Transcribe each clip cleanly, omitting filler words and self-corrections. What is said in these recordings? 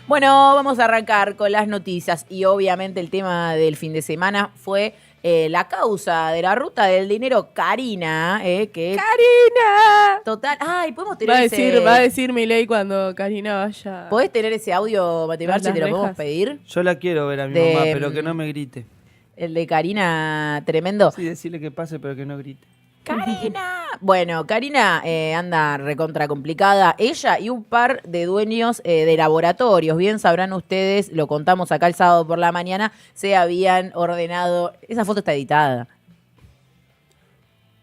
Bueno, vamos a arrancar con las noticias y obviamente el tema del fin de semana fue la causa de la ruta del dinero Karina, que ¡Karina! total, ay, podemos tener Va a decir Milei cuando Karina vaya. ¿Podés tener ese audio, Mati Marchi? ¿Te lo podemos pedir? Yo la quiero ver a mi mamá, pero que no me grite. El de Karina, tremendo. Sí, decirle que pase, pero que no grite. ¡Karina! Bueno, Karina anda recontra complicada. Ella y un par de dueños de laboratorios, bien sabrán ustedes, lo contamos acá el sábado por la mañana, se habían ordenado... Esa foto está editada.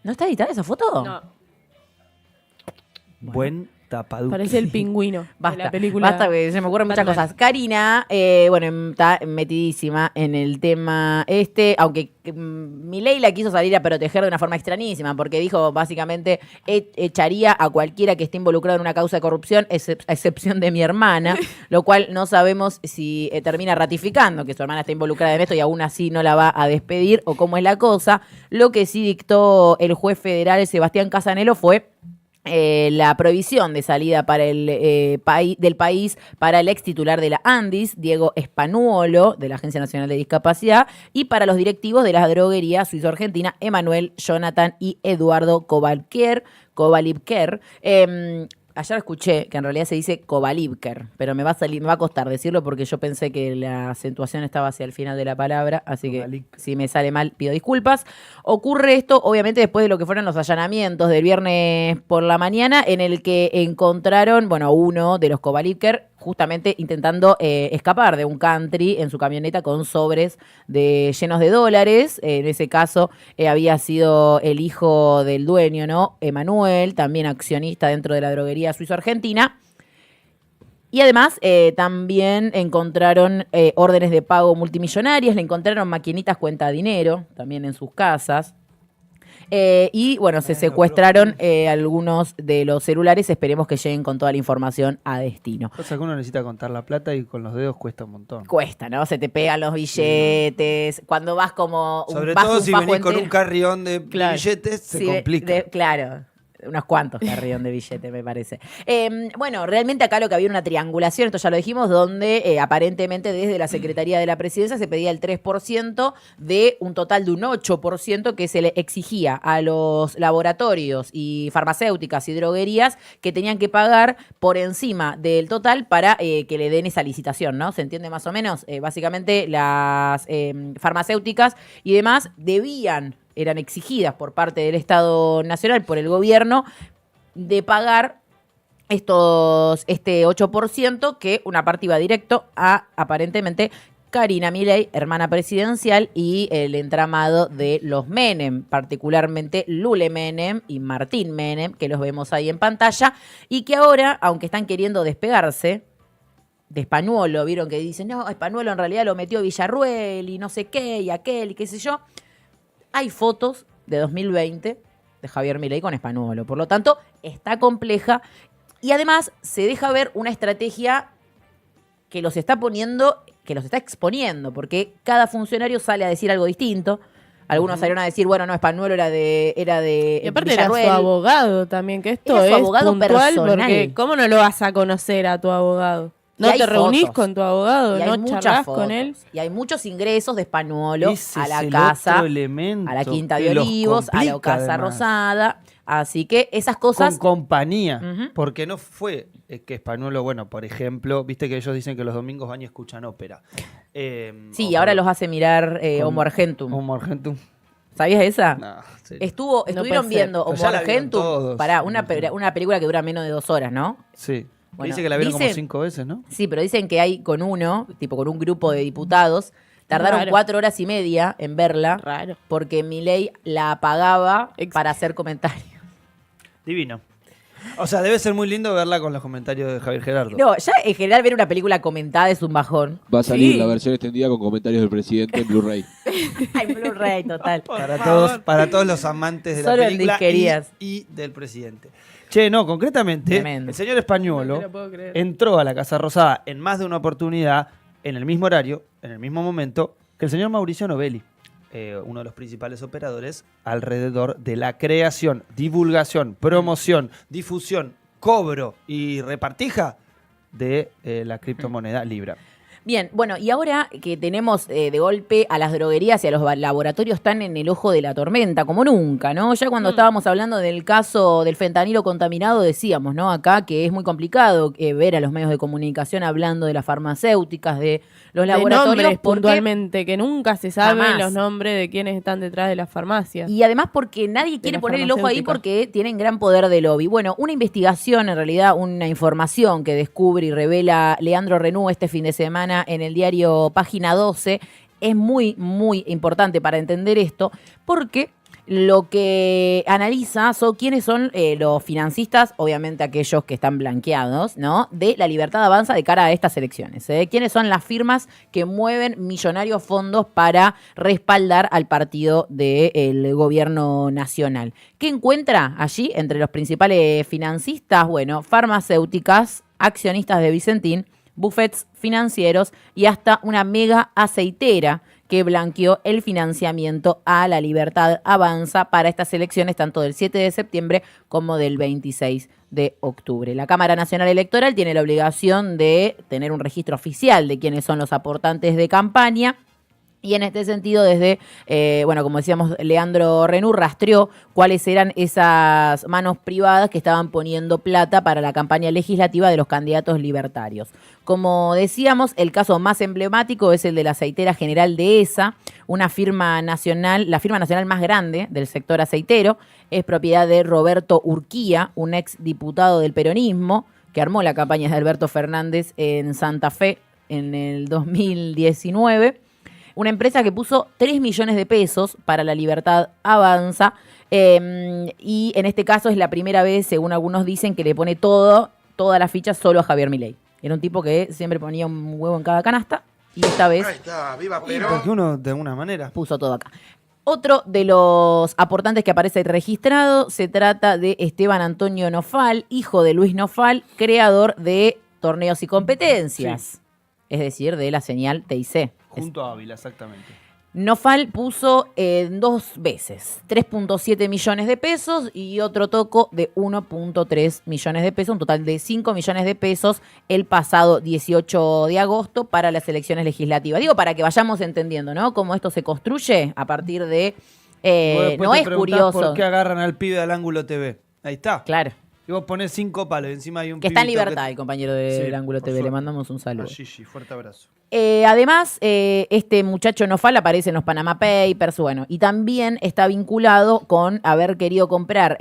¿No está editada esa foto? No. Buen tapaduque. Parece el pingüino de la película. Basta, que se me ocurren muchas Batman. cosas. Karina, bueno, está metidísima en el tema aunque Milei la quiso salir a proteger de una forma extrañísima, porque dijo básicamente echaría a cualquiera que esté involucrado en una causa de corrupción, a excepción de mi hermana, lo cual no sabemos si termina ratificando que su hermana está involucrada en esto y aún así no la va a despedir o cómo es la cosa. Lo que sí dictó el juez federal Sebastián Casanelo fue la prohibición de salida para del país para el ex titular de la ANDIS, Diego Spanuolo, de la Agencia Nacional de Discapacidad, y para los directivos de la droguería suizo-argentina, Emanuel, Jonathan y Eduardo Kovalipker. Ayer escuché que en realidad se dice Kovalipker, pero me va a costar decirlo porque yo pensé que la acentuación estaba hacia el final de la palabra, así que si me sale mal pido disculpas. Ocurre esto obviamente después de lo que fueron los allanamientos del viernes por la mañana, en el que encontraron, uno de los Kovalipker justamente intentando escapar de un country en su camioneta con sobres llenos de dólares. En ese caso había sido el hijo del dueño, ¿no? Emanuel, también accionista dentro de la droguería suizo-argentina. Y además también encontraron órdenes de pago multimillonarias, le encontraron maquinitas cuenta dinero también en sus casas. Y bueno, se secuestraron algunos de los celulares. Esperemos que lleguen con toda la información a destino. O sea que uno necesita contar la plata y con los dedos cuesta un montón. Cuesta, ¿no? Se te pegan los billetes. Cuando vas como... Sobre todo si venís con un carrión de billetes, se complica. Claro. Unos cuantos carrión de billete, me parece. Bueno, realmente acá lo que había una triangulación, esto ya lo dijimos, donde aparentemente desde la Secretaría de la Presidencia se pedía el 3% de un total de un 8% que se le exigía a los laboratorios y farmacéuticas y droguerías que tenían que pagar por encima del total para que le den esa licitación, ¿no? ¿Se entiende más o menos? Básicamente las farmacéuticas y demás eran exigidas por parte del Estado Nacional, por el gobierno, de pagar este 8%, que una parte iba directo a, aparentemente, Karina Milei, hermana presidencial, y el entramado de los Menem, particularmente Lule Menem y Martín Menem, que los vemos ahí en pantalla, y que ahora, aunque están queriendo despegarse de Spanuolo, vieron que dicen, no, Spanuolo en realidad lo metió Villarruel y no sé qué, y aquel, y qué sé yo. Hay fotos de 2020 de Javier Milei con Spanuolo. Por lo tanto, está compleja. Y además se deja ver una estrategia que los está exponiendo, porque cada funcionario sale a decir algo distinto. Algunos salieron a decir, bueno, no, Spanuolo era de y aparte Villarruel. era su abogado también, que esto Era su es abogado puntual, personal. porque ¿cómo no lo vas a conocer a tu abogado? ¿No te reunís con tu abogado? ¿No charlás con él? Y hay muchos ingresos de Spanuolo Ese a la es el casa, otro elemento a la Quinta de que los Olivos, a la complica, Casa además. Rosada. Así que esas cosas... Con compañía. Ujú. Porque no fue que Spanuolo, bueno, por ejemplo, viste que ellos dicen que los domingos van y escuchan ópera. Sí, ahora los hace mirar Homo Argentum. Homo Argentum. ¿Sabías esa? No, sí. Estuvieron viendo Pero Homo ya la vieron Argentum, todos. una película que dura menos de 2 horas, ¿no? Sí. Bueno, Dice que la vieron como dicen- 5 veces, ¿no? Sí, pero dicen que hay con un grupo de diputados, tardaron Raro. 4 horas y media en verla, Raro. porque Milei la apagaba para hacer comentarios. Divino. O sea, debe ser muy lindo verla con los comentarios de Javier Gerardo. No, ya en general ver una película comentada es un bajón. Va a salir Sí. la versión extendida con comentarios del presidente en Blu-ray. Hay Blu-ray total. Para todos los amantes de la Solo en película disquerías. y del presidente. Che, no, concretamente, Tremendo. el señor Spanuolo No te lo puedo creer. entró a la Casa Rosada en más de una oportunidad, en el mismo horario, en el mismo momento, que el señor Mauricio Novelli, uno de los principales operadores alrededor de la creación, divulgación, promoción, difusión, cobro y repartija de la criptomoneda Libra. Bien, bueno, y ahora que tenemos de golpe a las droguerías y a los laboratorios están en el ojo de la tormenta, como nunca, ¿no? Ya cuando estábamos hablando del caso del fentanilo contaminado, decíamos, ¿no? Acá que es muy complicado ver a los medios de comunicación hablando de las farmacéuticas, de los laboratorios. De nombres puntualmente, que nunca se saben los nombres de quienes están detrás de las farmacias. Y además porque nadie quiere poner el ojo ahí porque tienen gran poder de lobby. Bueno, una investigación, en realidad una información que descubre y revela Leandro Renú este fin de semana en el diario Página 12, es muy, muy importante para entender esto, porque lo que analiza son quiénes son los financistas, obviamente aquellos que están blanqueados, ¿no? De la Libertad Avanza de cara a estas elecciones. Quiénes son las firmas que mueven millonarios fondos para respaldar al partido del gobierno nacional. ¿Qué encuentra allí entre los principales financistas? Bueno, farmacéuticas, accionistas de Vicentín, bufetes financieros y hasta una mega aceitera que blanqueó el financiamiento a la Libertad Avanza para estas elecciones, tanto del 7 de septiembre como del 26 de octubre. La Cámara Nacional Electoral tiene la obligación de tener un registro oficial de quiénes son los aportantes de campaña. Y en este sentido, desde, como decíamos, Leandro Renú rastreó cuáles eran esas manos privadas que estaban poniendo plata para la campaña legislativa de los candidatos libertarios. Como decíamos, el caso más emblemático es el de la aceitera General Dehesa, una firma nacional, la firma nacional más grande del sector aceitero. Es propiedad de Roberto Urquía, un ex diputado del peronismo, que armó la campaña de Alberto Fernández en Santa Fe en el 2019. Una empresa que puso 3 millones de pesos para la Libertad Avanza y en este caso es la primera vez, según algunos dicen, que le pone toda la ficha solo a Javier Milei. Era un tipo que siempre ponía un huevo en cada canasta y esta vez ahí está, viva Perón. Porque uno, de alguna manera, puso todo acá. Otro de los aportantes que aparece registrado se trata de Esteban Antonio Nofal, hijo de Luis Nofal, creador de Torneos y Competencias, es decir, de la señal TIC. Junto a Ávila, exactamente. Nofal puso 2 veces 3.7 millones de pesos y otro toco de 1.3 millones de pesos, un total de 5 millones de pesos el pasado 18 de agosto para las elecciones legislativas. Digo, para que vayamos entendiendo, ¿no? Cómo esto se construye a partir de... no es curioso. ¿Por qué agarran al pibe del Ángulo TV? Ahí está. Claro. Y vos ponés 5 palos y encima hay un que está en pibito libertad, el compañero del Ángulo TV. suerte. Le mandamos un saludo. Gigi, fuerte abrazo. Además, este muchacho Nofal aparece en los Panama Papers, bueno, y también está vinculado con haber querido comprar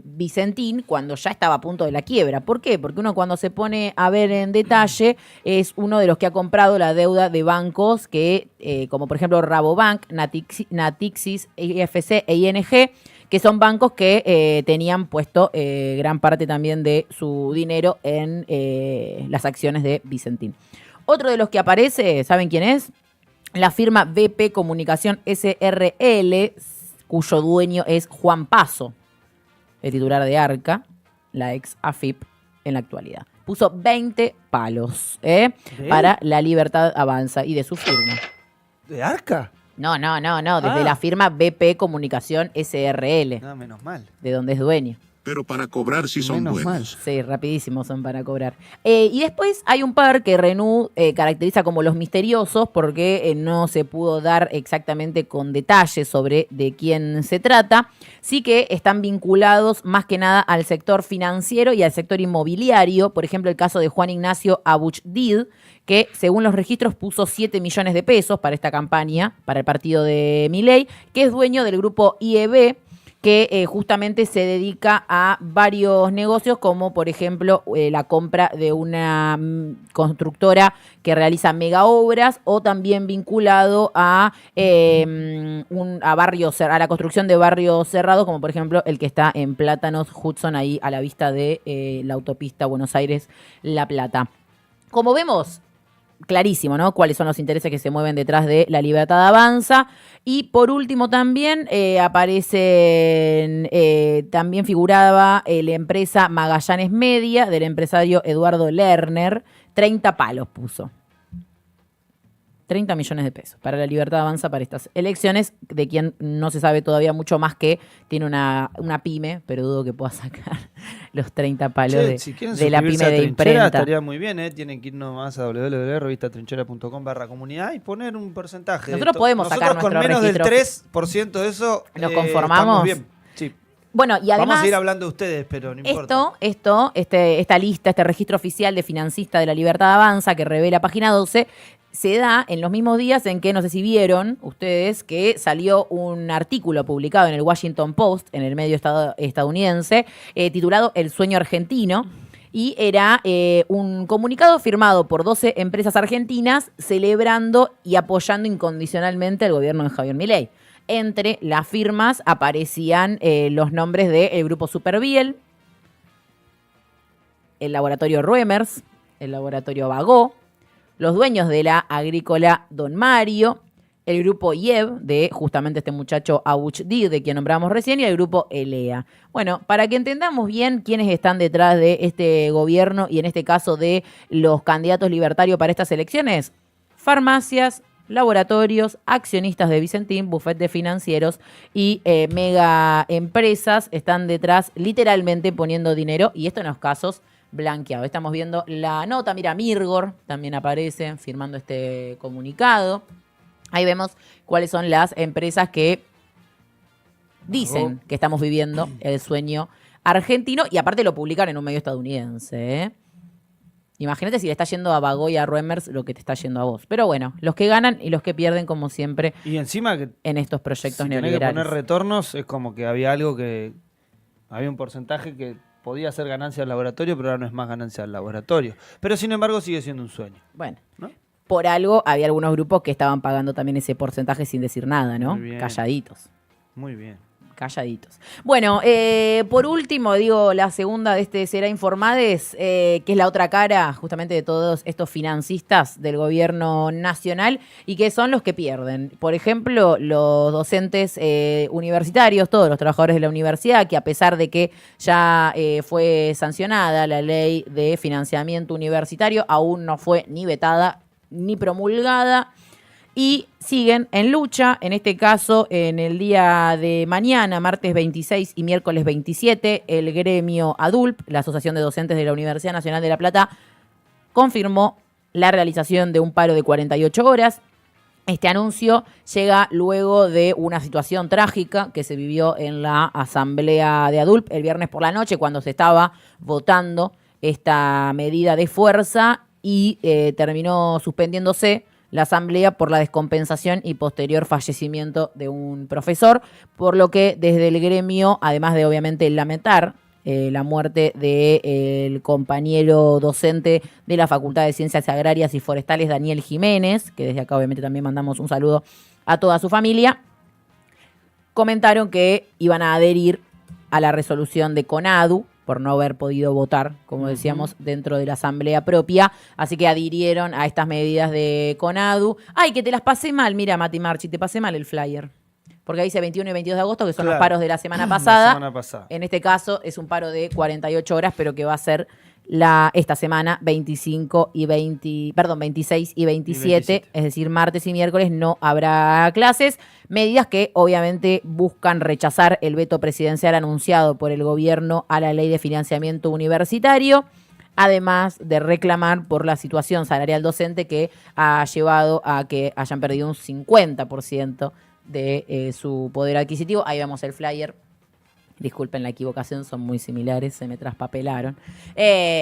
Vicentín cuando ya estaba a punto de la quiebra. ¿Por qué? Porque uno cuando se pone a ver en detalle es uno de los que ha comprado la deuda de bancos que, como por ejemplo Rabobank, Natixis, IFC e ING, que son bancos que tenían puesto gran parte también de su dinero en las acciones de Vicentín. Otro de los que aparece, ¿saben quién es? La firma BP Comunicación SRL, cuyo dueño es Juan Paso, el titular de Arca, la ex AFIP en la actualidad. Puso 20 palos para la Libertad Avanza y de su firma. ¿De Arca? No, desde la firma BP Comunicación SRL. No, menos mal. De donde es dueño. Pero para cobrar sí son Menos buenos. mal. Sí, rapidísimo son para cobrar. Y después hay un par que Renú caracteriza como los misteriosos porque no se pudo dar exactamente con detalles sobre de quién se trata. Sí que están vinculados más que nada al sector financiero y al sector inmobiliario. Por ejemplo, el caso de Juan Ignacio Abuchdid, que según los registros puso 7 millones de pesos para esta campaña, para el partido de Milei, que es dueño del grupo IEB, que justamente se dedica a varios negocios, como por ejemplo la compra de una constructora que realiza mega obras, o también vinculado a la construcción de barrios cerrados, como por ejemplo el que está en Plátanos Hudson, ahí a la vista de la autopista Buenos Aires-La Plata. Como vemos, clarísimo, ¿no? Cuáles son los intereses que se mueven detrás de la Libertad Avanza. Y por último también también figuraba la empresa Magallanes Media del empresario Eduardo Lerner. 30 palos puso. 30 millones de pesos para la Libertad Avanza para estas elecciones, de quien no se sabe todavía mucho más que tiene una pyme, pero dudo que pueda sacar los 30 palos si de la pyme de imprenta. Estaría muy bien, tienen que ir nomás a www.revistatrinchera.com/comunidad y poner un porcentaje. Nosotros podemos sacar nuestro con menos registro. del 3% de eso ¿Nos conformamos? estamos bien. Sí. Bueno, y además, vamos a ir hablando de ustedes, pero no importa. Esta lista, este registro oficial de financista de la Libertad Avanza que revela Página 12, se da en los mismos días en que, no sé si vieron ustedes, que salió un artículo publicado en el Washington Post, en el medio estadounidense, titulado El sueño argentino, y era un comunicado firmado por 12 empresas argentinas celebrando y apoyando incondicionalmente al gobierno de Javier Milei. Entre las firmas aparecían los nombres del Grupo Superviel, el Laboratorio Ruemers, el Laboratorio Bagó, los dueños de la agrícola Don Mario, el Grupo IEB, de justamente este muchacho Abuchdi, de quien nombramos recién, y el Grupo ELEA. Bueno, para que entendamos bien quiénes están detrás de este gobierno y en este caso de los candidatos libertarios para estas elecciones, farmacias, laboratorios, accionistas de Vicentín, bufetes financieros y mega empresas están detrás literalmente poniendo dinero, y esto en los casos blanqueados. Estamos viendo la nota, mira, Mirgor también aparece firmando este comunicado. Ahí vemos cuáles son las empresas que dicen que estamos viviendo el sueño argentino, y aparte lo publican en un medio estadounidense, ¿eh? Imagínate si le está yendo a Bagó y a Ruemers lo que te está yendo a vos. Pero bueno, los que ganan y los que pierden, como siempre, y encima que en estos proyectos si neoliberales. Tenés que poner retornos, es como que había había un porcentaje que podía ser ganancia del laboratorio, pero ahora no es más ganancia del laboratorio. Pero sin embargo sigue siendo un sueño. Bueno, ¿no? Por algo había algunos grupos que estaban pagando también ese porcentaje sin decir nada, ¿no? Muy bien. Calladitos. Muy bien. Calladitos. Bueno, por último, digo, la segunda de este Será Informades, que es la otra cara justamente de todos estos financistas del gobierno nacional y que son los que pierden. Por ejemplo, los docentes universitarios, todos los trabajadores de la universidad, que a pesar de que ya fue sancionada la ley de financiamiento universitario, aún no fue ni vetada ni promulgada. Y siguen en lucha, en este caso, en el día de mañana, martes 26 y miércoles 27, el gremio ADULP, la Asociación de Docentes de la Universidad Nacional de La Plata, confirmó la realización de un paro de 48 horas. Este anuncio llega luego de una situación trágica que se vivió en la asamblea de ADULP el viernes por la noche, cuando se estaba votando esta medida de fuerza y terminó suspendiéndose la asamblea por la descompensación y posterior fallecimiento de un profesor, por lo que desde el gremio, además de obviamente lamentar la muerte del compañero docente de la Facultad de Ciencias Agrarias y Forestales, Daniel Jiménez, que desde acá obviamente también mandamos un saludo a toda su familia, comentaron que iban a adherir a la resolución de CONADU, por no haber podido votar, como decíamos, dentro de la asamblea propia. Así que adhirieron a estas medidas de CONADU. ¡Ay, que te las pasé mal! Mira, Mati Marchi, te pasé mal el flyer. Porque dice 21 y 22 de agosto, que son los paros de la semana pasada. La semana pasada. En este caso es un paro de 48 horas, pero que va a ser esta semana 26 y 27, es decir, martes y miércoles no habrá clases. Medidas que obviamente buscan rechazar el veto presidencial anunciado por el gobierno a la ley de financiamiento universitario, además de reclamar por la situación salarial docente que ha llevado a que hayan perdido un 50% de su poder adquisitivo. Ahí vemos el flyer. Disculpen la equivocación, son muy similares, se me traspapelaron.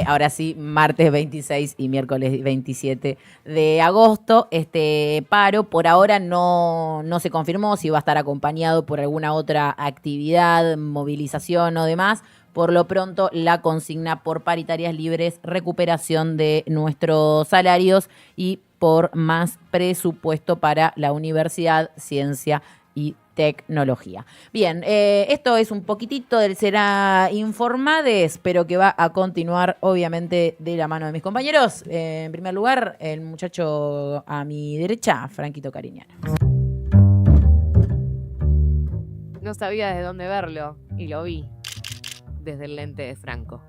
Ahora sí, martes 26 y miércoles 27 de agosto. Este paro por ahora no se confirmó si va a estar acompañado por alguna otra actividad, movilización o demás. Por lo pronto, la consigna por paritarias libres, recuperación de nuestros salarios y por más presupuesto para la universidad, ciencia y tecnología. Bien, esto es un poquitito del Será Informades, pero que va a continuar obviamente de la mano de mis compañeros. En primer lugar, el muchacho a mi derecha, Franquito Cariñano. No sabía desde dónde verlo y lo vi desde el lente de Franco.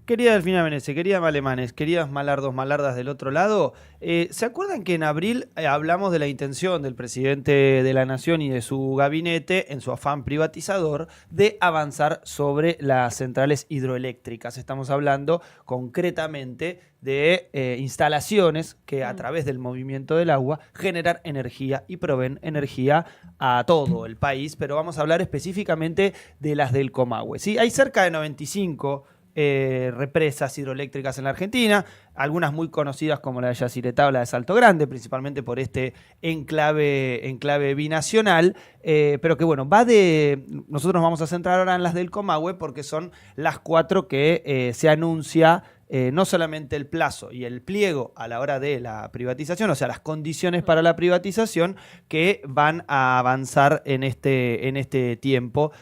Querida Delfina Benesse, queridas malemanes, queridas malardos, malardas del otro lado, ¿se acuerdan que en abril hablamos de la intención del presidente de la Nación y de su gabinete, en su afán privatizador, de avanzar sobre las centrales hidroeléctricas? Estamos hablando concretamente de instalaciones que a través del movimiento del agua generan energía y proveen energía a todo el país, pero vamos a hablar específicamente de las del Comahue, ¿sí? Hay cerca de 95 represas hidroeléctricas en la Argentina, algunas muy conocidas como la de Yacyretá o la de Salto Grande, principalmente por este enclave binacional, pero que bueno, nosotros nos vamos a centrar ahora en las del Comahue porque son las 4 que se anuncia no solamente el plazo y el pliego a la hora de la privatización, o sea, las condiciones para la privatización que van a avanzar en este tiempo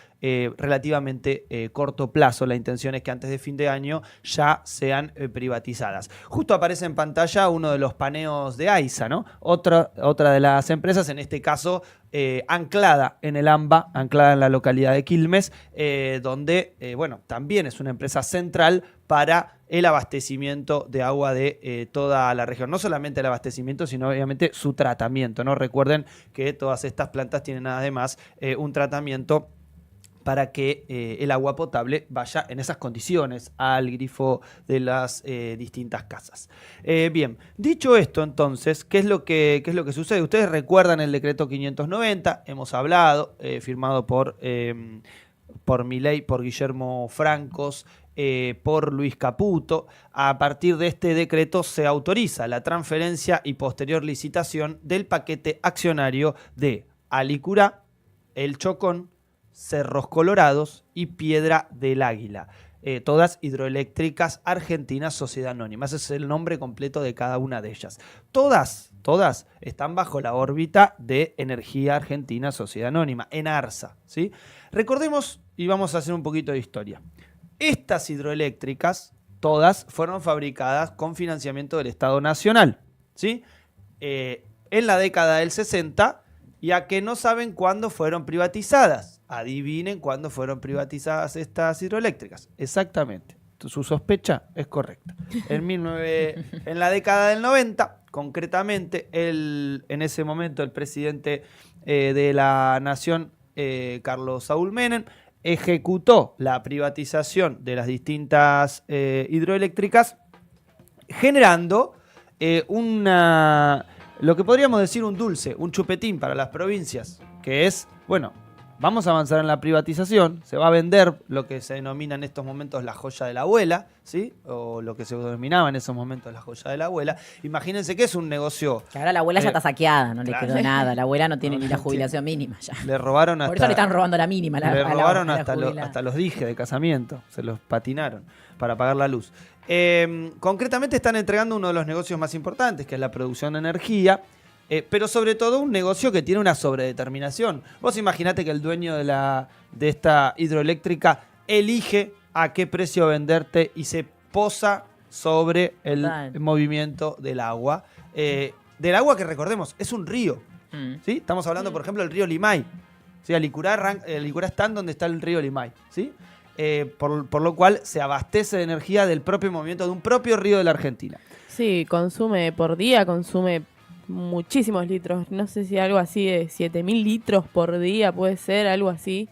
relativamente corto plazo. La intención es que antes de fin de año ya sean privatizadas. Justo aparece en pantalla uno de los paneos de AISA, ¿no? Otra de las empresas, en este caso anclada en el AMBA, anclada en la localidad de Quilmes, donde, también es una empresa central para el abastecimiento de agua de toda la región. No solamente el abastecimiento, sino obviamente su tratamiento, ¿no? Recuerden que todas estas plantas tienen además un tratamiento para que el agua potable vaya en esas condiciones al grifo de las distintas casas. Bien, dicho esto entonces, ¿qué es lo que sucede? Ustedes recuerdan el decreto 590, hemos hablado, firmado por Milei, por Guillermo Francos, por Luis Caputo. A partir de este decreto se autoriza la transferencia y posterior licitación del paquete accionario de Alicurá, El Chocón, Cerros Colorados y Piedra del Águila. Todas hidroeléctricas argentinas, sociedad anónima. Ese es el nombre completo de cada una de ellas. Todas están bajo la órbita de Energía Argentina, sociedad anónima, ENARSA, ¿sí? Recordemos, y vamos a hacer un poquito de historia. Estas hidroeléctricas, todas fueron fabricadas con financiamiento del Estado Nacional, ¿sí? En la década del 60, y a que no saben cuándo fueron privatizadas. Adivinen cuándo fueron privatizadas estas hidroeléctricas. Exactamente. Su sospecha es correcta. En la década del 90, concretamente, en ese momento el presidente de la Nación, Carlos Saúl Menem, ejecutó la privatización de las distintas hidroeléctricas, generando lo que podríamos decir un dulce, un chupetín para las provincias, que es, vamos a avanzar en la privatización, se va a vender lo que se denomina en estos momentos la joya de la abuela, ¿sí? O lo que se denominaba en esos momentos la joya de la abuela. Imagínense que es un negocio... Que ahora la abuela ya está saqueada, no le quedó nada. La abuela no tiene ni la jubilación mínima ya. Le robaron Por eso le están robando la mínima. Le robaron hasta los dijes de casamiento, se los patinaron para pagar la luz. Concretamente están entregando uno de los negocios más importantes, que es la producción de energía, pero sobre todo un negocio que tiene una sobredeterminación. Vos imaginate que el dueño de esta hidroeléctrica elige a qué precio venderte y se posa sobre el movimiento del agua. Del agua que, recordemos, es un río. ¿Sí? Estamos hablando, por ejemplo, del río Limay. ¿Sí? Alicurá está en donde está el río Limay, ¿sí? Por lo cual se abastece de energía del propio movimiento de un propio río de la Argentina. Sí, por día consume muchísimos litros. No sé si algo así de 7.000 litros por día puede ser, algo así.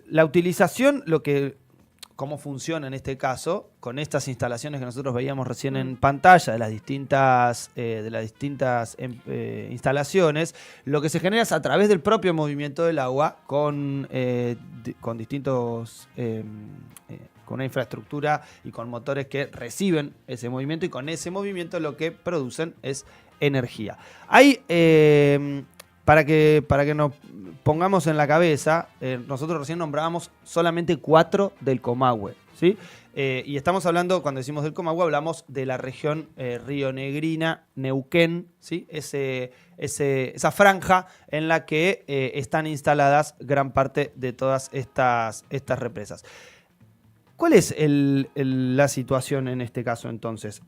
La utilización, cómo funciona en este caso, con estas instalaciones que nosotros veíamos recién en pantalla de las distintas instalaciones, lo que se genera es a través del propio movimiento del agua con distintos... con una infraestructura y con motores que reciben ese movimiento, y con ese movimiento lo que producen es energía. Hay, para que nos pongamos en la cabeza, nosotros recién nombrábamos solamente 4 del Comahue, ¿sí? Y estamos hablando, cuando decimos del Comahue, hablamos de la región rionegrina, Neuquén, ¿sí? Esa franja en la que están instaladas gran parte de todas estas represas. ¿Cuál es la situación en este caso entonces?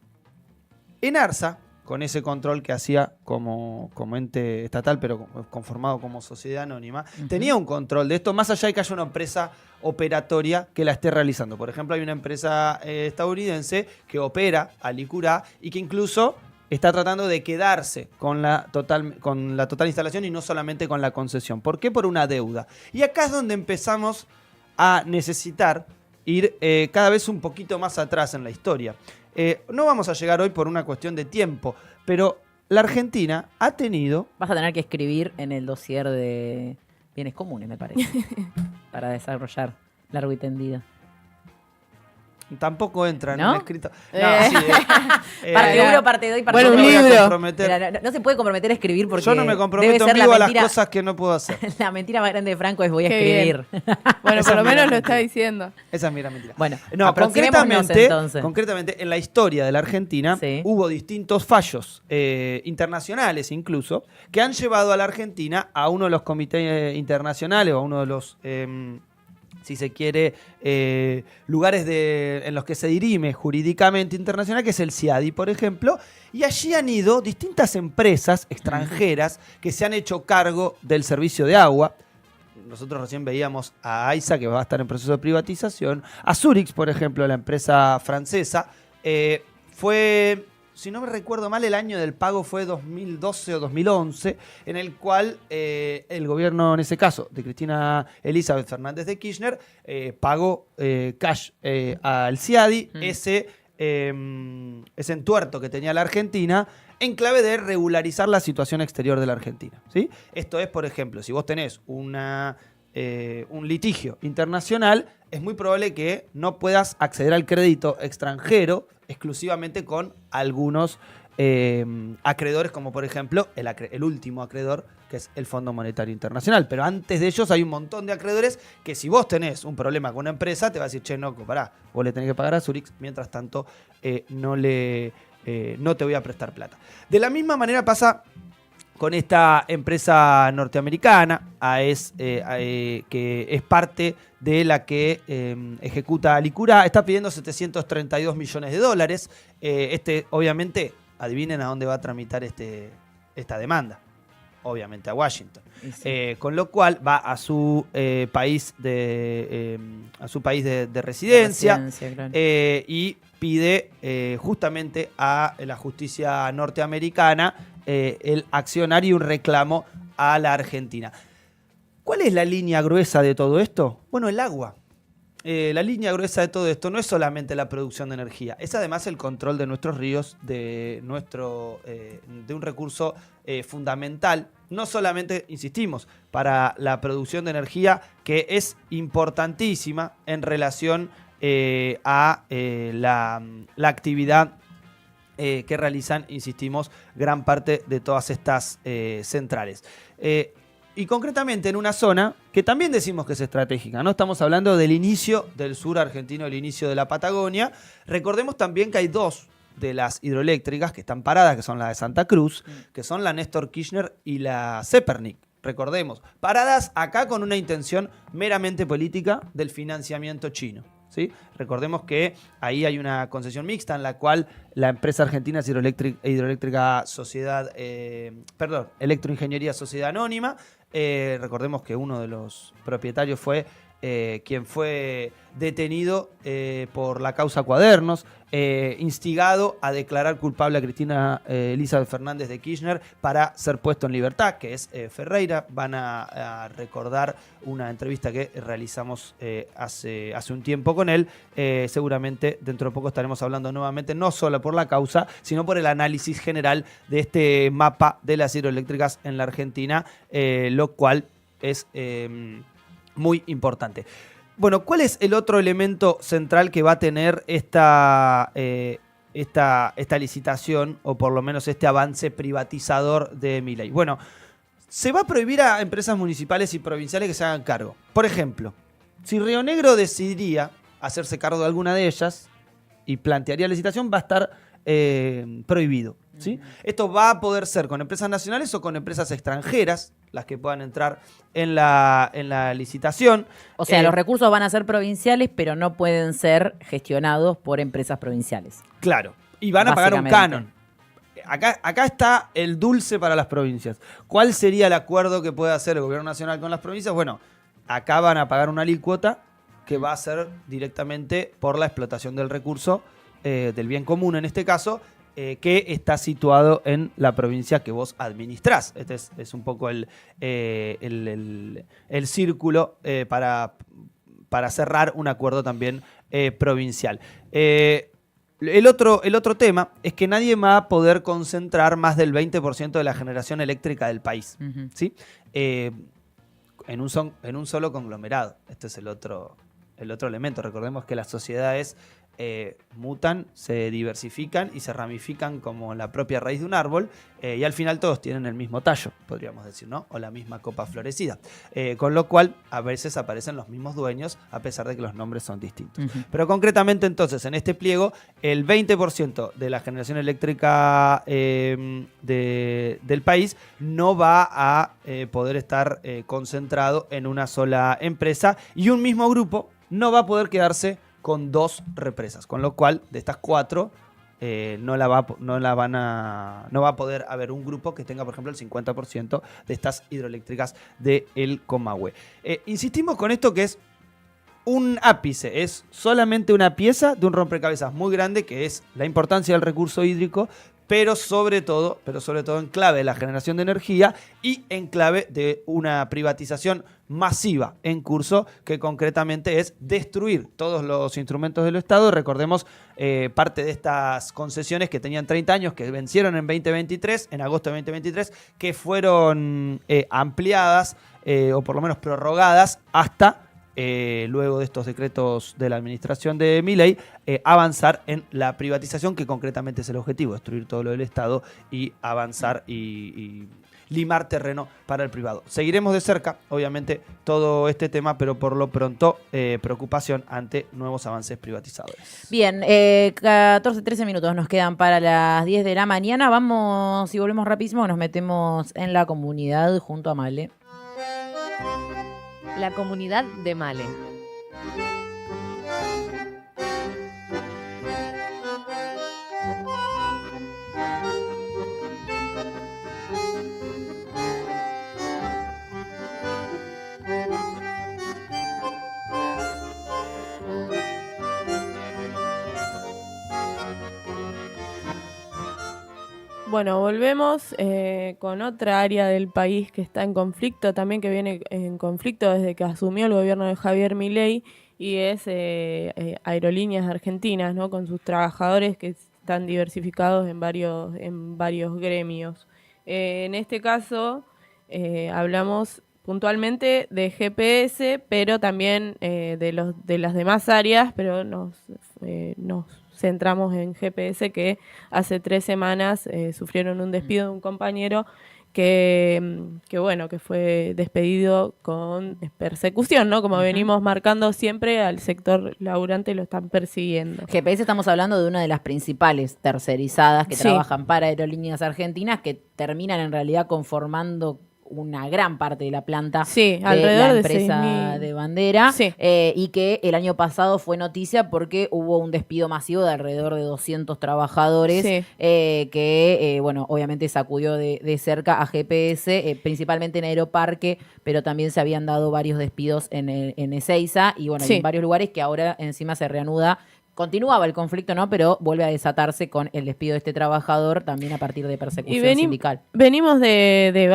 ENARSA, con ese control que hacía como ente estatal, pero conformado como sociedad anónima, tenía un control de esto, más allá de que haya una empresa operatoria que la esté realizando. Por ejemplo, hay una empresa estadounidense que opera a Licurá y que incluso está tratando de quedarse con la total instalación y no solamente con la concesión. ¿Por qué? Por una deuda. Y acá es donde empezamos a necesitar ir cada vez un poquito más atrás en la historia. No vamos a llegar hoy por una cuestión de tiempo, pero la Argentina ha tenido... Vas a tener que escribir en el dossier de bienes comunes, me parece, para desarrollar largo y tendido. Tampoco entra en ¿No? un escrito. No, sí, Parte 1, parte 2 y parte Bueno, un 3. libro. No se puede comprometer a escribir porque Yo no me debe comprometo ser en vivo a las cosas que no puedo hacer. La mentira más grande de Franco es voy a Qué escribir. Bueno, Esa por lo es mi menos lo mentira. está diciendo. Esa es mi gran mentira. Bueno, No, aproximémonos entonces. concretamente, en la historia de la Argentina Sí. hubo distintos fallos internacionales incluso que han llevado a la Argentina a uno de los comités internacionales o a uno de los, si se quiere, lugares en los que se dirime jurídicamente internacional, que es el CIADI, por ejemplo, y allí han ido distintas empresas extranjeras que se han hecho cargo del servicio de agua. Nosotros recién veíamos a AISA, que va a estar en proceso de privatización. A Zurich, por ejemplo, la empresa francesa. Fue, si no me recuerdo mal, el año del pago fue 2012 o 2011, en el cual el gobierno, en ese caso, de Cristina Elizabeth Fernández de Kirchner, pagó cash al CIADI ese entuerto que tenía la Argentina en clave de regularizar la situación exterior de la Argentina, ¿sí? Esto es, por ejemplo, si vos tenés un litigio internacional, es muy probable que no puedas acceder al crédito extranjero exclusivamente con algunos acreedores, como por ejemplo el último acreedor, que es el Fondo Monetario Internacional. Pero antes de ellos hay un montón de acreedores que si vos tenés un problema con una empresa, te va a decir, che, no, pará, vos le tenés que pagar a Zurich, mientras tanto no te voy a prestar plata. De la misma manera pasa con esta empresa norteamericana, que es parte de la que ejecuta Licurá, está pidiendo $732 millones. Obviamente, adivinen a dónde va a tramitar esta demanda. Obviamente a Washington. Sí. Con lo cual va a su país de residencia, claro. Y pide justamente a la justicia norteamericana el accionar y un reclamo a la Argentina. ¿Cuál es la línea gruesa de todo esto? Bueno, el agua. La línea gruesa de todo esto no es solamente la producción de energía, es además el control de nuestros ríos, de un recurso fundamental, no solamente, insistimos, para la producción de energía, que es importantísima en relación a la actividad que realizan, insistimos, gran parte de todas estas centrales. Y concretamente en una zona que también decimos que es estratégica, ¿no? Estamos hablando del inicio del sur argentino, el inicio de la Patagonia. Recordemos también que hay dos de las hidroeléctricas que están paradas, que son la de Santa Cruz, que son la Néstor Kirchner y la Zepernik. Recordemos, paradas acá con una intención meramente política del financiamiento chino, ¿sí? Recordemos que ahí hay una concesión mixta en la cual la empresa argentina es Hidroeléctrica Sociedad, Electroingeniería Sociedad Anónima. Recordemos que uno de los propietarios fue quien fue detenido por la causa Cuadernos, instigado a declarar culpable a Cristina Elizabeth Fernández de Kirchner para ser puesto en libertad, que es Ferreira. Van a recordar una entrevista que realizamos hace un tiempo con él. Seguramente dentro de poco estaremos hablando nuevamente, no solo por la causa, sino por el análisis general de este mapa de las hidroeléctricas en la Argentina, lo cual es muy importante. Bueno, ¿cuál es el otro elemento central que va a tener esta licitación, o por lo menos este avance privatizador de Milei? Bueno, se va a prohibir a empresas municipales y provinciales que se hagan cargo. Por ejemplo, si Río Negro decidiría hacerse cargo de alguna de ellas y plantearía licitación, va a estar prohibido, ¿sí? Esto va a poder ser con empresas nacionales o con empresas extranjeras, las que puedan entrar en la licitación. O sea, los recursos van a ser provinciales, pero no pueden ser gestionados por empresas provinciales. Claro, y van a pagar un canon. acá está el dulce para las provincias. ¿Cuál sería el acuerdo que puede hacer el gobierno nacional con las provincias? Bueno, acá van a pagar una alícuota que va a ser directamente por la explotación del recurso, del bien común en este caso, que está situado en la provincia que vos administrás. Este es un poco el círculo para cerrar un acuerdo también provincial. El otro tema es que nadie va a poder concentrar más del 20% de la generación eléctrica del país, ¿sí? En un solo conglomerado. Este es el otro elemento. Recordemos que las sociedades mutan, se diversifican y se ramifican como la propia raíz de un árbol, y al final todos tienen el mismo tallo, podríamos decir, ¿no? O la misma copa florecida. Con lo cual, a veces aparecen los mismos dueños, a pesar de que los nombres son distintos. Pero concretamente, entonces, en este pliego, el 20% de la generación eléctrica del país no va a poder estar concentrado en una sola empresa, y un mismo grupo no va a poder quedarse con 2 represas, con lo cual de estas 4 no va a poder haber un grupo que tenga, por ejemplo, el 50% de estas hidroeléctricas del Comahue. Insistimos con esto, que es un ápice, es solamente una pieza de un rompecabezas muy grande, que es la importancia del recurso hídrico, pero sobre todo en clave de la generación de energía y en clave de una privatización masiva en curso, que concretamente es destruir todos los instrumentos del Estado. Recordemos parte de estas concesiones que tenían 30 años, que vencieron en 2023, en agosto de 2023, que fueron ampliadas o por lo menos prorrogadas hasta luego de estos decretos de la administración de Milei, avanzar en la privatización, que concretamente es el objetivo, destruir todo lo del Estado y avanzar y limar terreno para el privado. Seguiremos de cerca, obviamente, todo este tema, pero por lo pronto, preocupación ante nuevos avances privatizadores. Bien, 13 minutos nos quedan para las 10 de la mañana. Vamos, y volvemos rapidísimo, nos metemos en la comunidad junto a Male. La comunidad de Male. Bueno, volvemos con otra área del país que está en conflicto, también que viene en conflicto desde que asumió el gobierno de Javier Milei, y es Aerolíneas Argentinas, ¿no? Con sus trabajadores que están diversificados en varios gremios. En este caso hablamos puntualmente de GPS, pero también de las demás áreas, pero nos centramos en GPS, que hace 3 semanas sufrieron un despido de un compañero que fue despedido con persecución, ¿no? Como venimos marcando siempre, al sector laburante lo están persiguiendo. GPS, estamos hablando de una de las principales tercerizadas que trabajan para Aerolíneas Argentinas, que terminan en realidad conformando una gran parte de la planta de la empresa de bandera, y que el año pasado fue noticia porque hubo un despido masivo de alrededor de 200 trabajadores, que obviamente sacudió de cerca a GPS, principalmente en Aeroparque, pero también se habían dado varios despidos en Ezeiza y y en varios lugares, que ahora encima se reanuda. Continuaba el conflicto, ¿no? Pero vuelve a desatarse con el despido de este trabajador, también a partir de persecución sindical. Venimos de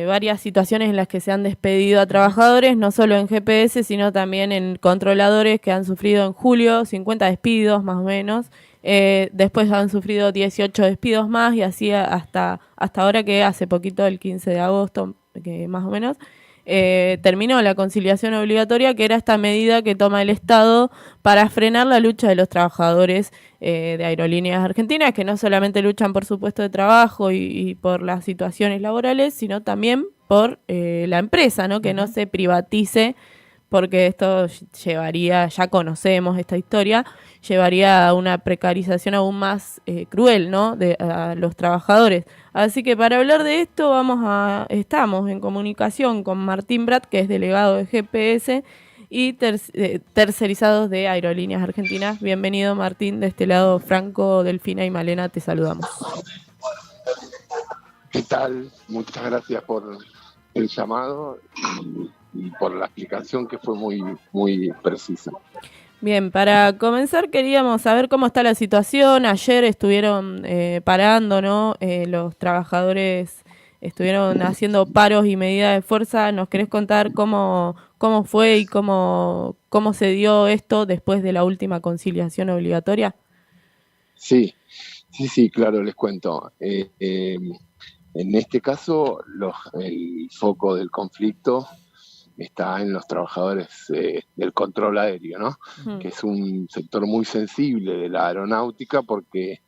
varias situaciones en las que se han despedido a trabajadores, no solo en GPS, sino también en controladores, que han sufrido en julio 50 despidos más o menos. Después han sufrido 18 despidos más, y así hasta ahora, que hace poquito, el 15 de agosto, que más o menos, terminó la conciliación obligatoria, que era esta medida que toma el Estado para frenar la lucha de los trabajadores de Aerolíneas Argentinas, que no solamente luchan por su puesto de trabajo y por las situaciones laborales, sino también por la empresa, ¿no? Que no se privatice, porque esto llevaría, ya conocemos esta historia, llevaría a una precarización aún más cruel, ¿no? A los trabajadores. Así que para hablar de esto estamos en comunicación con Martín Brat, que es delegado de GPS y tercerizados de Aerolíneas Argentinas. Bienvenido, Martín. De este lado, Franco, Delfina y Malena, te saludamos. ¿Qué tal? Muchas gracias por el llamado y por la explicación que fue muy, muy precisa. Bien, para comenzar queríamos saber cómo está la situación. Ayer estuvieron parando, ¿no? Los trabajadores estuvieron haciendo paros y medidas de fuerza. ¿Nos querés contar cómo fue y cómo se dio esto después de la última conciliación obligatoria? Sí, claro, les cuento. En este caso, el foco del conflicto está en los trabajadores del control aéreo, ¿no? Uh-huh. Que es un sector muy sensible de la aeronáutica porque,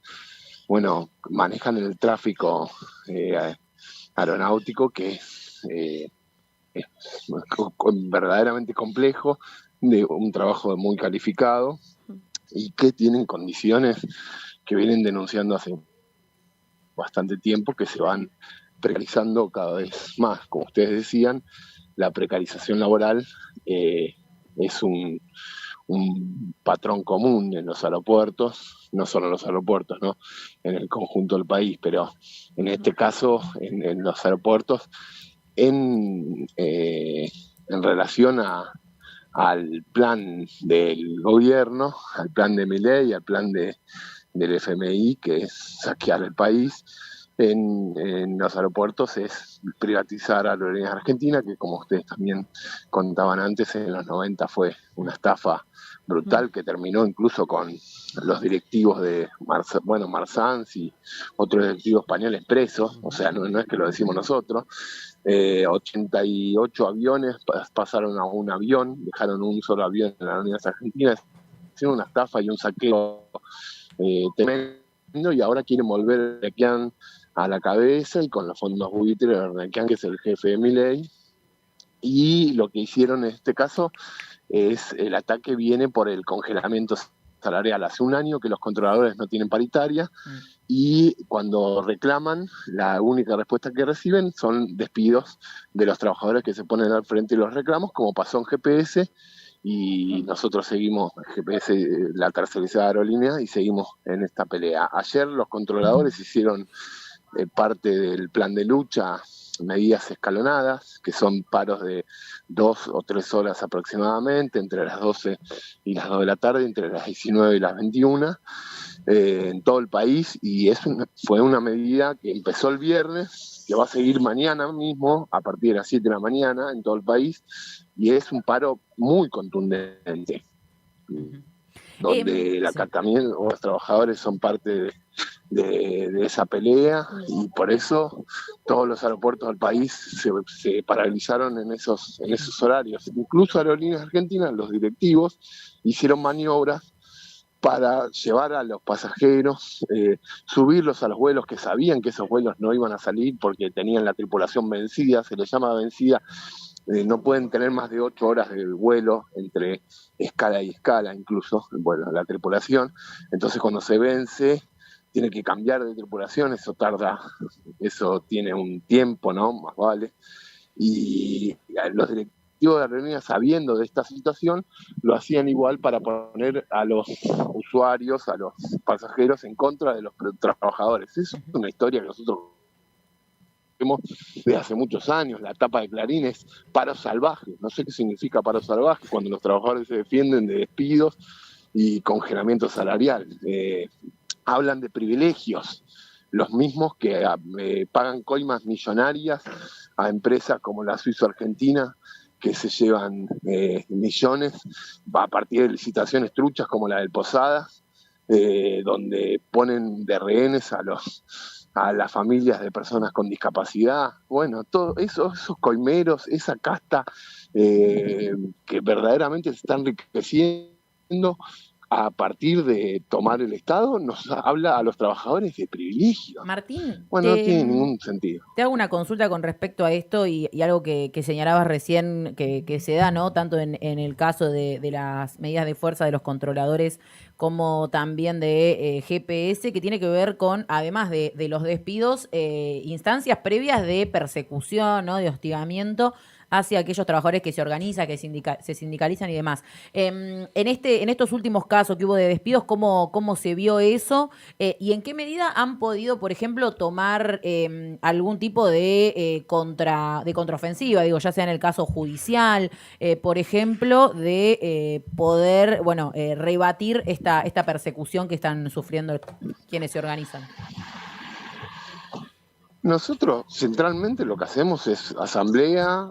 bueno, manejan el tráfico aeronáutico que es verdaderamente complejo, de un trabajo muy calificado y que tienen condiciones que vienen denunciando hace bastante tiempo, que se van precarizando cada vez más. Como ustedes decían, la precarización laboral es un patrón común en los aeropuertos, no solo en los aeropuertos, ¿no? En el conjunto del país, pero en este caso en los aeropuertos en relación al plan del gobierno, al plan de Milei, al plan del FMI, que es saquear el país. En los aeropuertos es privatizar Aerolíneas Argentinas, que como ustedes también contaban antes, en los 90 fue una estafa brutal que terminó incluso con los directivos de Marsans y otros directivos españoles presos, o sea, no es que lo decimos nosotros. 88 aviones pasaron a un avión, dejaron un solo avión en las Aerolíneas Argentinas, hicieron una estafa y un saqueo tremendo, y ahora quieren volver a Requián a la cabeza y con los fondos buitres de Requián, que es el jefe de Milei, y lo que hicieron en este caso es el ataque viene por el congelamiento salarial. Hace un año que los controladores no tienen paritaria y cuando reclaman, la única respuesta que reciben son despidos de los trabajadores que se ponen al frente de los reclamos, como pasó en GPS, y nosotros seguimos GPS, la tercerizada aerolínea, y seguimos en esta pelea. Ayer los controladores hicieron parte del plan de lucha, medidas escalonadas, que son paros de 2 o 3 horas aproximadamente, entre las 12 y las 2 de la tarde, entre las 19 y las 21, en todo el país, y fue una medida que empezó el viernes, que va a seguir mañana mismo, a partir de las 7 de la mañana, en todo el país, y es un paro muy contundente, donde el acatamiento de los trabajadores son parte de esa pelea, y por eso todos los aeropuertos del país se paralizaron en esos horarios. Incluso Aerolíneas Argentinas, los directivos, hicieron maniobras para llevar a los pasajeros, subirlos a los vuelos que sabían que esos vuelos no iban a salir porque tenían la tripulación vencida, se les llama vencida. No pueden tener más de 8 horas de vuelo entre escala y escala, incluso, bueno, la tripulación. Entonces cuando se vence, tiene que cambiar de tripulación, eso tiene un tiempo, ¿no? Más vale. Y los directivos de la aerolínea, sabiendo de esta situación, lo hacían igual para poner a los usuarios, a los pasajeros en contra de los trabajadores. Es una historia que nosotros vemos desde hace muchos años. La tapa de Clarín es paro salvaje. No sé qué significa paro salvaje, cuando los trabajadores se defienden de despidos y congelamiento salarial. Hablan de privilegios, los mismos que pagan coimas millonarias a empresas como la Suizo-Argentina, que se llevan millones a partir de licitaciones truchas como la del Posadas, donde ponen de rehenes a las familias de personas con discapacidad. Bueno, todo esos coimeros, esa casta que verdaderamente se están enriqueciendo a partir de tomar el Estado, nos habla a los trabajadores de privilegio. Martín, bueno, no tiene ningún sentido. Te hago una consulta con respecto a esto y algo que señalabas recién que se da, ¿no? Tanto en el caso de las medidas de fuerza de los controladores como también de GPS, que tiene que ver con, además de los despidos, instancias previas de persecución, ¿no? De hostigamiento hacia aquellos trabajadores que se organizan, que se sindicalizan y demás. En estos últimos casos que hubo de despidos, ¿cómo se vio eso? ¿Y en qué medida han podido, por ejemplo, tomar algún tipo de contraofensiva? Digo, ya sea en el caso judicial, por ejemplo, de poder, rebatir esta persecución que están sufriendo quienes se organizan. Nosotros centralmente lo que hacemos es asamblea,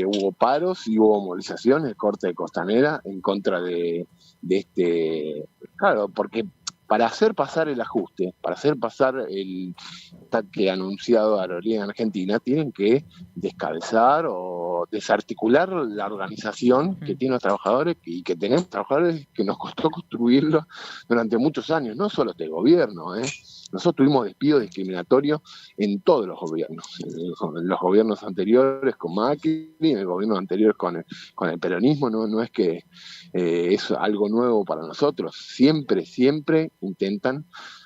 hubo paros y hubo movilizaciones, corte de Costanera, en contra de este, claro, porque para hacer pasar el ajuste, para hacer pasar el ataque anunciado a Aerolínea Argentina, tienen que descabezar o desarticular la organización que tiene los trabajadores y que tenemos trabajadores que nos costó construirlo durante muchos años, no solo este gobierno, Nosotros tuvimos despidos discriminatorios en todos los gobiernos, en los gobiernos anteriores con Macri, en el gobierno anterior con el peronismo, no es que es algo nuevo para nosotros, siempre intentan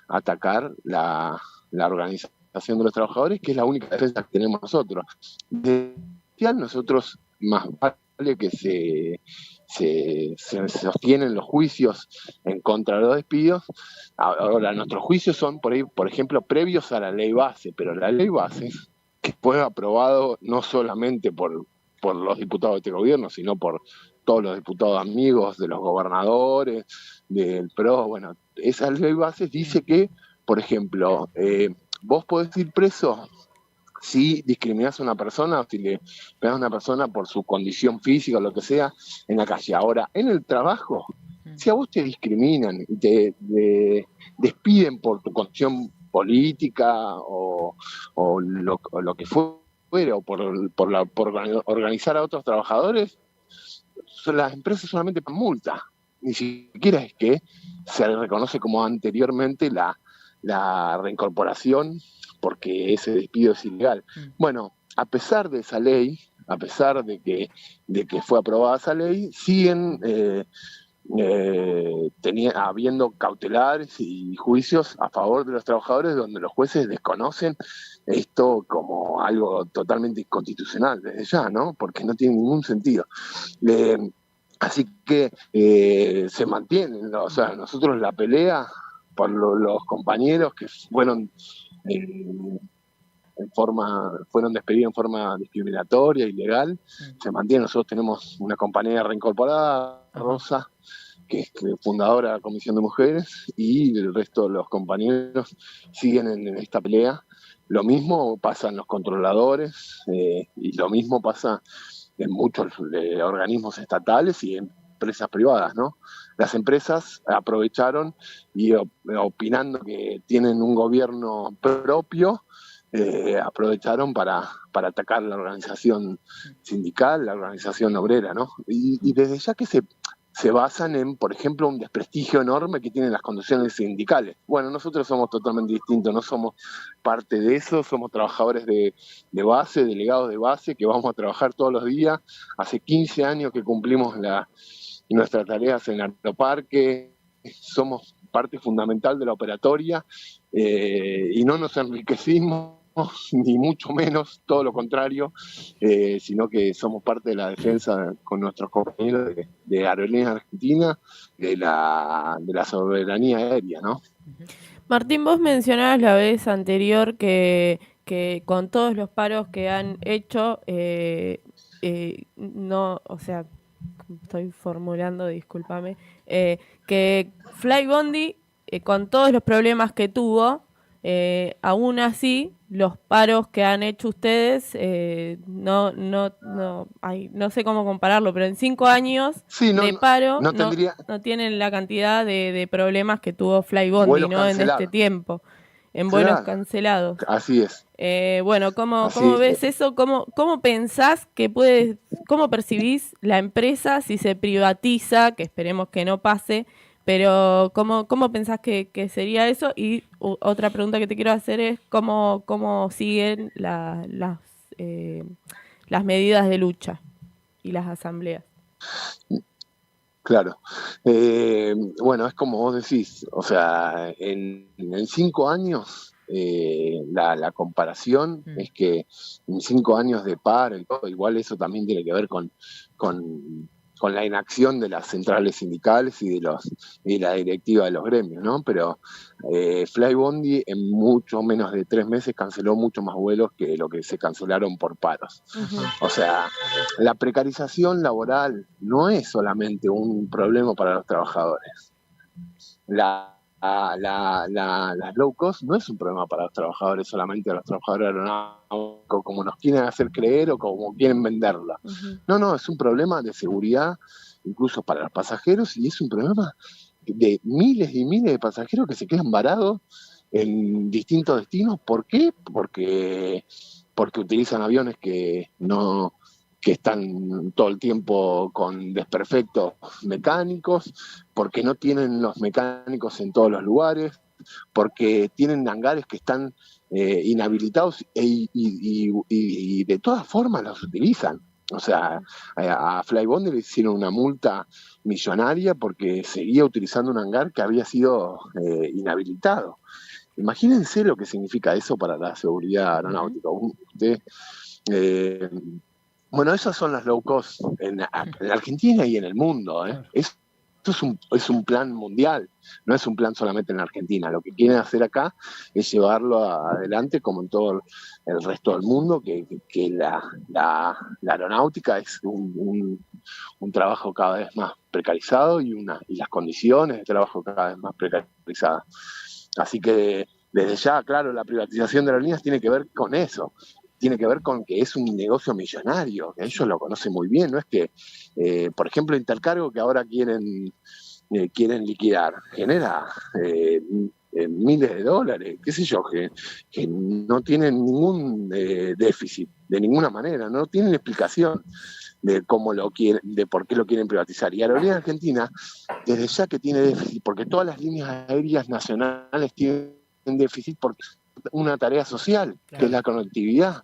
atacar la organización de los trabajadores, que es la única defensa que tenemos nosotros. Nosotros más vale que se sostienen los juicios en contra de los despidos. Ahora, nuestros juicios son, por ejemplo, previos a la ley base, pero la ley base, que fue aprobado no solamente por los diputados de este gobierno, sino por todos los diputados amigos de los gobernadores, del PRO, esa ley base dice que, por ejemplo, vos podés ir preso si discriminás a una persona o si le pegas a una persona por su condición física o lo que sea en la calle. Ahora, en el trabajo, si a vos te discriminan y te despiden por tu condición política o lo que fuera, o por organizar a otros trabajadores, las empresas solamente pagan multa. Ni siquiera es que se reconoce como anteriormente la reincorporación, porque ese despido es ilegal. Bueno, a pesar de esa ley, a pesar de que fue aprobada esa ley, siguen habiendo cautelares y juicios a favor de los trabajadores donde los jueces desconocen esto como algo totalmente inconstitucional desde ya, ¿no? Porque no tiene ningún sentido. Así que se mantienen, o sea, nosotros la pelea por los compañeros que fueron fueron despedidos en forma discriminatoria, ilegal, se mantiene. Nosotros tenemos una compañera reincorporada, Rosa, que es fundadora de la Comisión de Mujeres, y el resto de los compañeros siguen en esta pelea. Lo mismo pasa en los controladores, y lo mismo pasa en muchos organismos estatales y en empresas privadas, ¿no? Las empresas aprovecharon y opinando que tienen un gobierno propio, aprovecharon para atacar la organización sindical, la organización obrera, ¿no? Y desde ya que se basan en, por ejemplo, un desprestigio enorme que tienen las condiciones sindicales. Bueno, nosotros somos totalmente distintos, no somos parte de eso, somos trabajadores de base, delegados de base, que vamos a trabajar todos los días. Hace 15 años que cumplimos nuestras tareas en Aeroparque, somos parte fundamental de la operatoria, y no nos enriquecimos, ni mucho menos, todo lo contrario, sino que somos parte de la defensa con nuestros compañeros de Aerolíneas Argentina, de la soberanía aérea, ¿no? Martín, vos mencionabas la vez anterior que con todos los paros que han hecho, no, o sea, estoy formulando, discúlpame, que Flybondi, con todos los problemas que tuvo, aún así, los paros que han hecho ustedes, no sé cómo compararlo, pero en 5 años de paro no tienen la cantidad de problemas que tuvo Flybondi, ¿no? En este tiempo, en vuelos cancelados. Así es. ¿Cómo ves eso? ¿Cómo pensás que cómo percibís la empresa si se privatiza, que esperemos que no pase? Pero ¿cómo pensás que sería eso? Y otra pregunta que te quiero hacer es ¿cómo siguen las medidas de lucha y las asambleas? Claro. Es como vos decís, o sea, en 5 años la comparación es que en 5 años de paro y todo, igual eso también tiene que ver con la inacción de las centrales sindicales y de la directiva de los gremios, ¿no? Pero Flybondi en mucho menos de 3 meses canceló mucho más vuelos que lo que se cancelaron por paros. O sea, la precarización laboral no es solamente un problema para los trabajadores. Las low cost no es un problema para los trabajadores, solamente a los trabajadores aeronáuticos, como nos quieren hacer creer o como quieren venderla. No, es un problema de seguridad, incluso para los pasajeros, y es un problema de miles y miles de pasajeros que se quedan varados en distintos destinos. ¿Por qué? Porque utilizan aviones que están todo el tiempo con desperfectos mecánicos, porque no tienen los mecánicos en todos los lugares, porque tienen hangares que están inhabilitados y de todas formas los utilizan. O sea, a Flybondi le hicieron una multa millonaria porque seguía utilizando un hangar que había sido inhabilitado. Imagínense lo que significa eso para la seguridad aeronáutica. Bueno, esas son las low cost en Argentina y en el mundo. Esto es un plan mundial, no es un plan solamente en Argentina. Lo que quieren hacer acá es llevarlo adelante como en todo el resto del mundo, que la aeronáutica es un trabajo cada vez más precarizado y las condiciones de trabajo cada vez más precarizadas. Así que desde ya, claro, la privatización de aerolíneas tiene que ver con eso. Tiene que ver con que es un negocio millonario, que ellos lo conocen muy bien. No es que, por ejemplo, Intercargo, que ahora quieren liquidar, genera miles de dólares, qué sé yo, que no tienen ningún déficit, de ninguna manera, no tienen explicación de cómo lo quieren, de por qué lo quieren privatizar. Y Aerolíneas Argentina, desde ya que tiene déficit, porque todas las líneas aéreas nacionales tienen déficit por una tarea social, claro, que es la conectividad.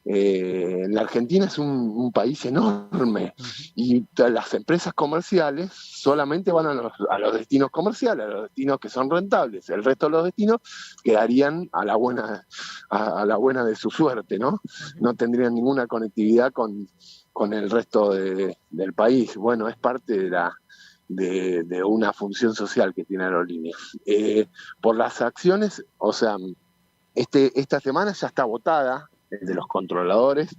La Argentina es un país enorme y las empresas comerciales solamente van a los destinos comerciales, a los destinos que son rentables. El resto de los destinos quedarían a la buena de su suerte, ¿no? No tendrían ninguna conectividad con el resto del país. Bueno, es parte de una función social que tiene Aerolíneas. Por las acciones, o sea, esta semana ya está votada de los controladores.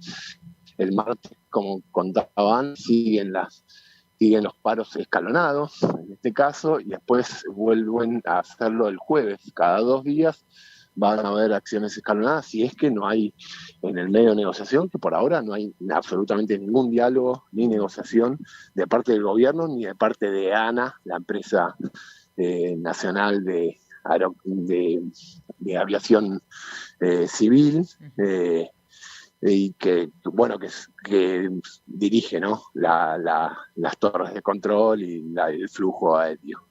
El martes, como contaban, siguen los paros escalonados, en este caso, y después vuelven a hacerlo el jueves. Cada 2 días van a haber acciones escalonadas, si es que no hay en el medio de negociación, que por ahora no hay absolutamente ningún diálogo ni negociación de parte del gobierno ni de parte de ANA, la empresa nacional de aviación civil, y que dirige, ¿no?, las torres de control y el flujo aéreo.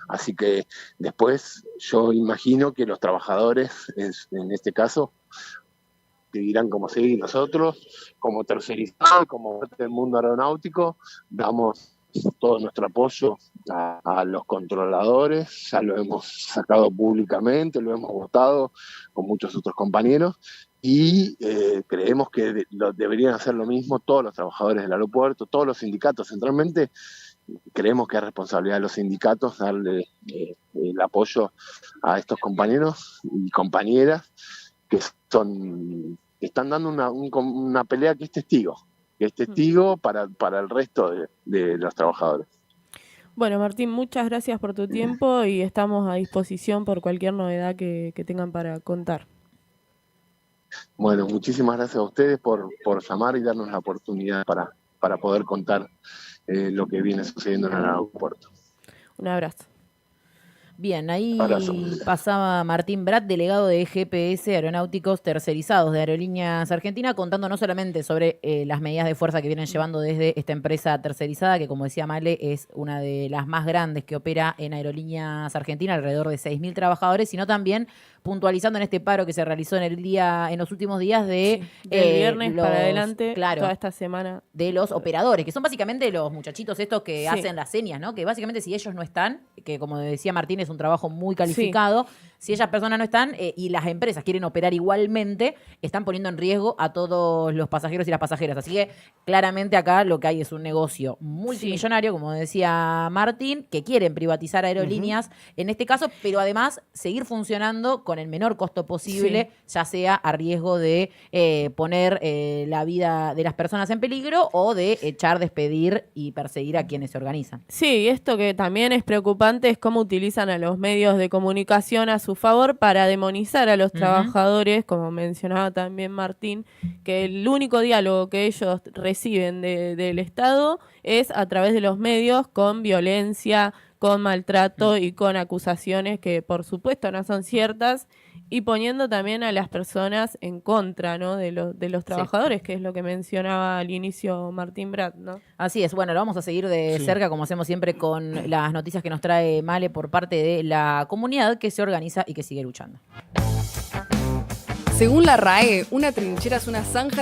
Así que después yo imagino que los trabajadores, en este caso, dirán como seguir nosotros, como tercerizado, como parte del mundo aeronáutico, damos todo nuestro apoyo a los controladores. Ya lo hemos sacado públicamente, lo hemos votado con muchos otros compañeros y creemos que deberían hacer lo mismo todos los trabajadores del aeropuerto, todos los sindicatos. Centralmente creemos que es responsabilidad de los sindicatos darle el apoyo a estos compañeros y compañeras que están dando una pelea que es testigo para el resto de los trabajadores. Bueno, Martín, muchas gracias por tu tiempo y estamos a disposición por cualquier novedad que tengan para contar. Bueno, muchísimas gracias a ustedes por llamar y darnos la oportunidad para poder contar lo que viene sucediendo en el aeropuerto. Un abrazo. Bien, ahí pasaba Martín Brat, delegado de GPS Aeronáuticos Tercerizados de Aerolíneas Argentina, contando no solamente sobre las medidas de fuerza que vienen llevando desde esta empresa tercerizada, que como decía Male, es una de las más grandes que opera en Aerolíneas Argentina, alrededor de 6.000 trabajadores, sino también puntualizando en este paro que se realizó en los últimos días del viernes para adelante, claro, toda esta semana. De los operadores, que son básicamente los muchachitos estos que hacen las señas, ¿no? Que básicamente si ellos no están, que como decía Martín es un trabajo muy calificado, si esas personas no están y las empresas quieren operar igualmente, están poniendo en riesgo a todos los pasajeros y las pasajeras. Así que claramente acá lo que hay es un negocio multimillonario, como decía Martín, que quieren privatizar aerolíneas en este caso, pero además seguir funcionando con el menor costo posible, ya sea a riesgo de poner la vida de las personas en peligro o de echar, despedir y perseguir a quienes se organizan. Sí, esto que también es preocupante es cómo utilizan a los medios de comunicación a su favor para demonizar a los trabajadores, como mencionaba también Martín, que el único diálogo que ellos reciben del Estado es a través de los medios con violencia, con maltrato y con acusaciones que por supuesto no son ciertas, y poniendo también a las personas en contra, ¿no?, de los trabajadores, que es lo que mencionaba al inicio Martín Brat, ¿no? Así es, bueno, lo vamos a seguir de cerca, como hacemos siempre con las noticias que nos trae Male por parte de la comunidad que se organiza y que sigue luchando. Según la RAE, una trinchera es una zanja de